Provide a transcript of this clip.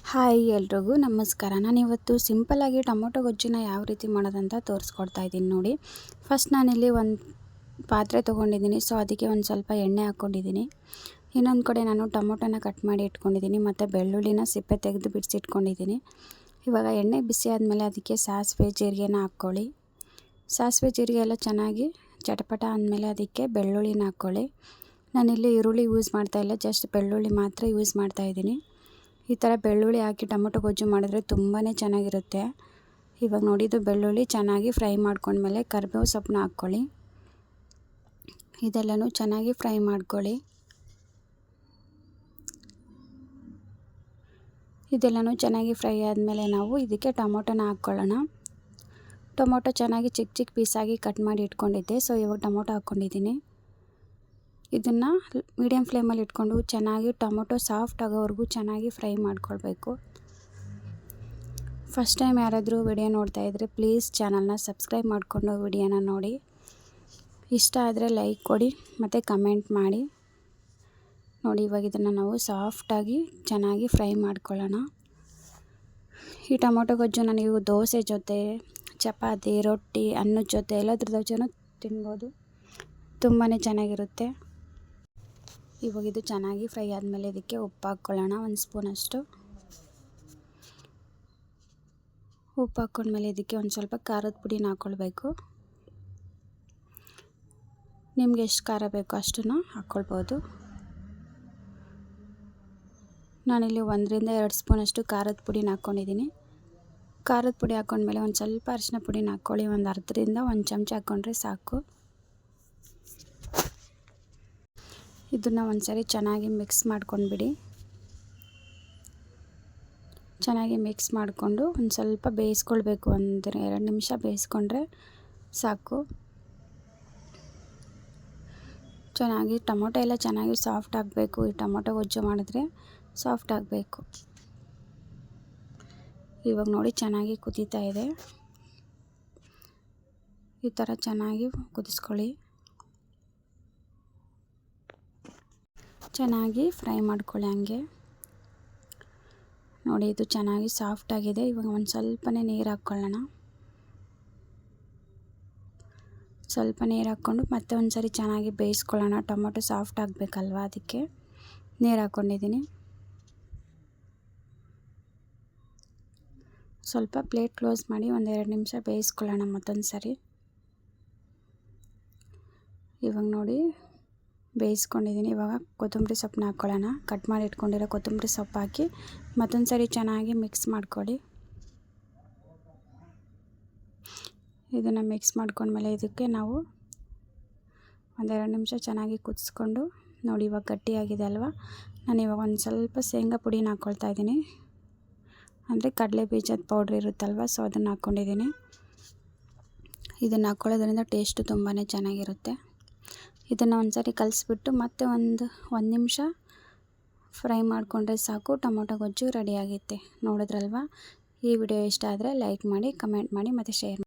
Hi ಎಲ್ರಿಗೂ ನಮಸ್ಕಾರ. ನಾನಿವತ್ತು ಸಿಂಪಲ್ಲಾಗಿ ಟೊಮೊಟೊ ಗೊಜ್ಜನ್ನ ಯಾವ ರೀತಿ ಮಾಡೋದಂತ ತೋರಿಸ್ಕೊಡ್ತಾ ಇದ್ದೀನಿ ನೋಡಿ. ಫಸ್ಟ್ ನಾನಿಲ್ಲಿ ಒಂದು ಪಾತ್ರೆ ತೊಗೊಂಡಿದ್ದೀನಿ. ಸೊ ಅದಕ್ಕೆ ಒಂದು ಸ್ವಲ್ಪ ಎಣ್ಣೆ ಹಾಕ್ಕೊಂಡಿದ್ದೀನಿ. ಇನ್ನೊಂದು ಕಡೆ ನಾನು ಟೊಮೊಟೊನ ಕಟ್ ಮಾಡಿ ಇಟ್ಕೊಂಡಿದ್ದೀನಿ ಮತ್ತು ಬೆಳ್ಳುಳ್ಳಿನ ಸಿಪ್ಪೆ ತೆಗೆದು ಬಿಡಿಸಿಟ್ಕೊಂಡಿದ್ದೀನಿ. ಇವಾಗ ಎಣ್ಣೆ ಬಿಸಿ ಆದಮೇಲೆ ಅದಕ್ಕೆ ಸಾಸಿವೆ ಜೀರಿಗೆನ ಹಾಕ್ಕೊಳ್ಳಿ. ಸಾಸಿವೆ ಜೀರಿಗೆ ಎಲ್ಲ ಚೆನ್ನಾಗಿ ಚಟಪಟ ಅಂದಮೇಲೆ ಅದಕ್ಕೆ ಬೆಳ್ಳುಳ್ಳಿನ ಹಾಕ್ಕೊಳ್ಳಿ. ನಾನಿಲ್ಲಿ ಈರುಳ್ಳಿ ಯೂಸ್ ಮಾಡ್ತಾಯಿಲ್ಲ, ಜಸ್ಟ್ ಬೆಳ್ಳುಳ್ಳಿ ಮಾತ್ರ ಯೂಸ್ ಮಾಡ್ತಾಯಿದ್ದೀನಿ. ಈ ಥರ ಬೆಳ್ಳುಳ್ಳಿ ಹಾಕಿ ಟೊಮೊಟೊ ಗೊಜ್ಜು ಮಾಡಿದ್ರೆ ತುಂಬಾ ಚೆನ್ನಾಗಿರುತ್ತೆ. ಇವಾಗ ನೋಡಿದ್ದು ಬೆಳ್ಳುಳ್ಳಿ ಚೆನ್ನಾಗಿ ಫ್ರೈ ಮಾಡ್ಕೊಂಡ್ಮೇಲೆ ಕರಿಬೇವು ಸೊಪ್ಪನ್ನ ಹಾಕ್ಕೊಳ್ಳಿ. ಇದೆಲ್ಲನೂ ಚೆನ್ನಾಗಿ ಫ್ರೈ ಮಾಡ್ಕೊಳ್ಳಿ. ಇದೆಲ್ಲನೂ ಚೆನ್ನಾಗಿ ಫ್ರೈ ಆದಮೇಲೆ ನಾವು ಇದಕ್ಕೆ ಟೊಮೊಟೊನ ಹಾಕ್ಕೊಳ್ಳೋಣ. ಟೊಮೊಟೊ ಚೆನ್ನಾಗಿ ಚಿಕ್ಕ ಚಿಕ್ಕ ಪೀಸಾಗಿ ಕಟ್ ಮಾಡಿ ಇಟ್ಕೊಂಡಿದ್ದೆ. ಸೊ ಇವಾಗ ಟೊಮೊಟೊ ಹಾಕ್ಕೊಂಡಿದ್ದೀನಿ. ಇದನ್ನು ಮೀಡಿಯಮ್ ಫ್ಲೇಮಲ್ಲಿ ಇಟ್ಕೊಂಡು ಚೆನ್ನಾಗಿ ಟೊಮೊಟೊ ಸಾಫ್ಟ್ ಆಗೋವರೆಗೂ ಚೆನ್ನಾಗಿ ಫ್ರೈ ಮಾಡ್ಕೊಳ್ಬೇಕು. ಫಸ್ಟ್ ಟೈಮ್ ಯಾರಾದರೂ ವಿಡಿಯೋ ನೋಡ್ತಾ ಇದ್ದರೆ ಪ್ಲೀಸ್ ಚಾನಲ್ನ ಸಬ್ಸ್ಕ್ರೈಬ್ ಮಾಡಿಕೊಂಡು ವಿಡಿಯೋನ ನೋಡಿ. ಇಷ್ಟ ಆದರೆ ಲೈಕ್ ಕೊಡಿ ಮತ್ತು ಕಮೆಂಟ್ ಮಾಡಿ. ನೋಡಿ ಇವಾಗ ಇದನ್ನು ನಾವು ಸಾಫ್ಟಾಗಿ ಚೆನ್ನಾಗಿ ಫ್ರೈ ಮಾಡ್ಕೊಳ್ಳೋಣ. ಈ ಟೊಮೊಟೊ ಗೊಜ್ಜನ್ನು ನೀವು ದೋಸೆ ಜೊತೆ, ಚಪಾತಿ, ರೊಟ್ಟಿ, ಅನ್ನದ ಜೊತೆ ಎಲ್ಲದ್ರ ಜೊತೆನೂ ತಿನ್ಬೋದು. ತುಂಬಾ ಚೆನ್ನಾಗಿರುತ್ತೆ. ಇವಾಗ ಇದು ಚೆನ್ನಾಗಿ ಫ್ರೈ ಆದಮೇಲೆ ಇದಕ್ಕೆ ಉಪ್ಪು ಹಾಕ್ಕೊಳ್ಳೋಣ. ಒಂದು ಸ್ಪೂನಷ್ಟು ಉಪ್ಪು ಹಾಕ್ಕೊಂಡ್ಮೇಲೆ ಇದಕ್ಕೆ ಒಂದು ಸ್ವಲ್ಪ ಖಾರದ ಪುಡಿನ ಹಾಕ್ಕೊಳ್ಬೇಕು. ನಿಮ್ಗೆ ಎಷ್ಟು ಖಾರ ಬೇಕೋ ಅಷ್ಟನ್ನು ಹಾಕ್ಕೊಳ್ಬೋದು. ನಾನಿಲ್ಲಿ 1 ರಿಂದ 2 ಸ್ಪೂನಷ್ಟು ಖಾರದ ಪುಡಿನ ಹಾಕ್ಕೊಂಡಿದ್ದೀನಿ. ಖಾರದ ಪುಡಿ ಹಾಕ್ಕೊಂಡ್ಮೇಲೆ ಒಂದು ಸ್ವಲ್ಪ ಅರಿಶಿನ ಪುಡಿನ ಹಾಕ್ಕೊಳ್ಳಿ. ಒಂದು 1/2 ರಿಂದ 1 ಚಮಚ ಹಾಕ್ಕೊಂಡ್ರೆ ಸಾಕು. ಇದನ್ನು ಒಂದ್ಸರಿ ಚೆನ್ನಾಗಿ ಮಿಕ್ಸ್ ಮಾಡ್ಕೊಂಡ್ಬಿಡಿ. ಚೆನ್ನಾಗಿ ಮಿಕ್ಸ್ ಮಾಡಿಕೊಂಡು ಒಂದು ಸ್ವಲ್ಪ ಬೇಯಿಸ್ಕೊಳ್ಬೇಕು. 1-2 ನಿಮಿಷ ಬೇಯಿಸ್ಕೊಂಡ್ರೆ ಸಾಕು. ಚೆನ್ನಾಗಿ ಟೊಮೊಟೊ ಎಲ್ಲ ಚೆನ್ನಾಗಿ ಸಾಫ್ಟ್ ಆಗಬೇಕು. ಈ ಟೊಮೊಟೊ ಗೊಜ್ಜು ಮಾಡಿದ್ರೆ ಸಾಫ್ಟ್ ಆಗಬೇಕು. ಇವಾಗ ನೋಡಿ ಚೆನ್ನಾಗಿ ಕುದೀತಾ ಇದೆ. ಈ ಥರ ಚೆನ್ನಾಗಿ ಕುದಿಸ್ಕೊಳ್ಳಿ. ಚೆನ್ನಾಗಿ ಫ್ರೈ ಮಾಡ್ಕೊಳ್ಳಿ ಹಂಗೆ. ನೋಡಿ ಇದು ಚೆನ್ನಾಗಿ ಸಾಫ್ಟ್ ಆಗಿದೆ. ಇವಾಗ ಒಂದು ಸ್ವಲ್ಪನೇ ನೀರು ಹಾಕ್ಕೊಳ್ಳೋಣ. ಸ್ವಲ್ಪ ನೀರು ಹಾಕ್ಕೊಂಡು ಮತ್ತೆ ಒಂದು ಸರಿ ಚೆನ್ನಾಗಿ ಬೇಯಿಸ್ಕೊಳ್ಳೋಣ. ಟೊಮೊಟೊ ಸಾಫ್ಟ್ ಆಗಬೇಕಲ್ವ, ಅದಕ್ಕೆ ನೀರು ಹಾಕ್ಕೊಂಡಿದ್ದೀನಿ. ಸ್ವಲ್ಪ ಪ್ಲೇಟ್ ಕ್ಲೋಸ್ ಮಾಡಿ 1-2 ನಿಮಿಷ ಬೇಯಿಸ್ಕೊಳ್ಳೋಣ ಮತ್ತೊಂದು ಸರಿ. ಇವಾಗ ನೋಡಿ ಬೇಯಿಸ್ಕೊಂಡಿದ್ದೀನಿ. ಇವಾಗ ಕೊತ್ತಂಬರಿ ಸೊಪ್ಪನ್ನ ಹಾಕ್ಕೊಳ್ಳೋಣ. ಕಟ್ ಮಾಡಿ ಇಟ್ಕೊಂಡಿರೋ ಕೊತ್ತಂಬರಿ ಸೊಪ್ಪು ಹಾಕಿ ಮತ್ತೊಂದು ಸರಿ ಚೆನ್ನಾಗಿ ಮಿಕ್ಸ್ ಮಾಡ್ಕೊಳ್ಳಿ. ಇದನ್ನು ಮಿಕ್ಸ್ ಮಾಡ್ಕೊಂಡ್ಮೇಲೆ ಇದಕ್ಕೆ ನಾವು 1-2 ನಿಮಿಷ ಚೆನ್ನಾಗಿ ಕುದಿಸ್ಕೊಂಡು ನೋಡಿ ಇವಾಗ ಗಟ್ಟಿಯಾಗಿದೆ ಅಲ್ವಾ. ನಾನು ಇವಾಗ ಒಂದು ಸ್ವಲ್ಪ ಶೇಂಗಾ ಪುಡಿನ ಹಾಕ್ಕೊಳ್ತಾ ಇದ್ದೀನಿ. ಅಂದರೆ ಕಡಲೆ ಬೀಜದ ಪೌಡ್ರ್ ಇರುತ್ತಲ್ವ, ಸೊ ಅದನ್ನು ಹಾಕ್ಕೊಂಡಿದ್ದೀನಿ. ಇದನ್ನು ಹಾಕ್ಕೊಳ್ಳೋದ್ರಿಂದ ಟೇಸ್ಟು ತುಂಬಾ ಚೆನ್ನಾಗಿರುತ್ತೆ. ಇದನ್ನು ಒಂದು ಸರಿ ಕಲಿಸ್ಬಿಟ್ಟು ಮತ್ತೆ ಒಂದು ನಿಮಿಷ ಫ್ರೈ ಮಾಡಿಕೊಂಡ್ರೆ ಸಾಕು. ಟೊಮೊಟೊ ಗೊಜ್ಜು ರೆಡಿಯಾಗುತ್ತೆ. ನೋಡಿದ್ರಲ್ವ. ಈ ವಿಡಿಯೋ ಇಷ್ಟ ಆದರೆ ಲೈಕ್ ಮಾಡಿ, ಕಮೆಂಟ್ ಮಾಡಿ ಮತ್ತು ಶೇರ್ ಮಾಡಿ.